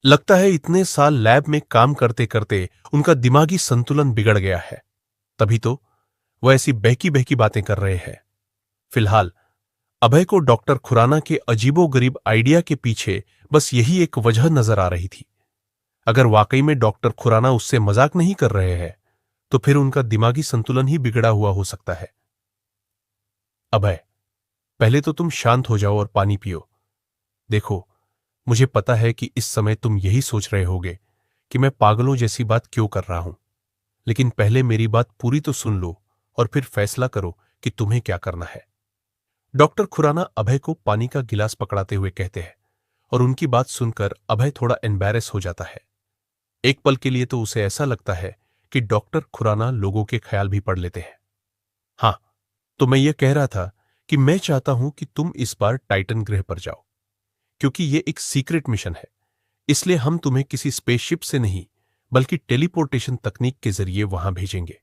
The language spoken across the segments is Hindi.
लगता है इतने साल लैब में काम करते करते उनका दिमागी संतुलन बिगड़ गया है। तभी तो वह ऐसी बहकी बहकी बातें कर रहे हैं। फिलहाल अभय को डॉक्टर खुराना के अजीबोगरीब आइडिया के पीछे बस यही एक वजह नजर आ रही थी। अगर वाकई में डॉक्टर खुराना उससे मजाक नहीं कर रहे हैं तो फिर उनका दिमागी संतुलन ही बिगड़ा हुआ हो सकता है। अभय, पहले तो तुम शांत हो जाओ और पानी पियो। देखो, मुझे पता है कि इस समय तुम यही सोच रहे होगे कि मैं पागलों जैसी बात क्यों कर रहा हूं, लेकिन पहले मेरी बात पूरी तो सुन लो और फिर फैसला करो कि तुम्हें क्या करना है। डॉक्टर खुराना अभय को पानी का गिलास पकड़ाते हुए कहते हैं और उनकी बात सुनकर अभय थोड़ा एम्बैरेस हो जाता है। एक पल के लिए तो उसे ऐसा लगता है कि डॉक्टर खुराना लोगों के ख्याल भी पढ़ लेते हैं। हाँ, तो मैं ये कह रहा था कि मैं चाहता हूं कि तुम इस बार टाइटन ग्रह पर जाओ, क्योंकि ये एक सीक्रेट मिशन है। इसलिए हम तुम्हें किसी स्पेसशिप से नहीं बल्कि टेलीपोर्टेशन तकनीक के जरिए वहां भेजेंगे।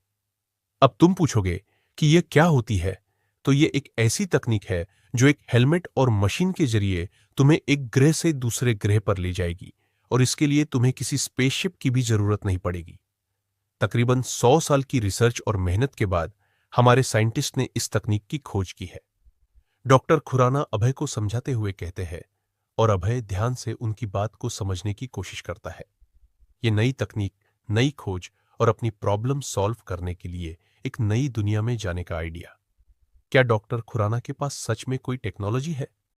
अब तुम पूछोगे कि यह क्या होती है, तो यह एक ऐसी तकनीक है जो एक हेलमेट और मशीन के जरिए तुम्हें एक ग्रह से दूसरे ग्रह पर ले जाएगी और इसके लिए तुम्हें किसी स्पेसशिप की भी जरूरत नहीं पड़ेगी। तकरीबन 100 साल की रिसर्च और मेहनत के बाद हमारे साइंटिस्ट ने इस तकनीक की खोज की है। डॉक्टर खुराना अभय को समझाते हुए कहते हैं और अभय ध्यान से उनकी बात को समझने की कोशिश करता है। ये नई तकनीक, नई खोज और अपनी प्रॉब्लम सॉल्व करने के लिए एक नई दुनिया में जाने का आइडिया। क्या डॉक्टर खुराना के पास सच में कोई टेक्नोलॉजी है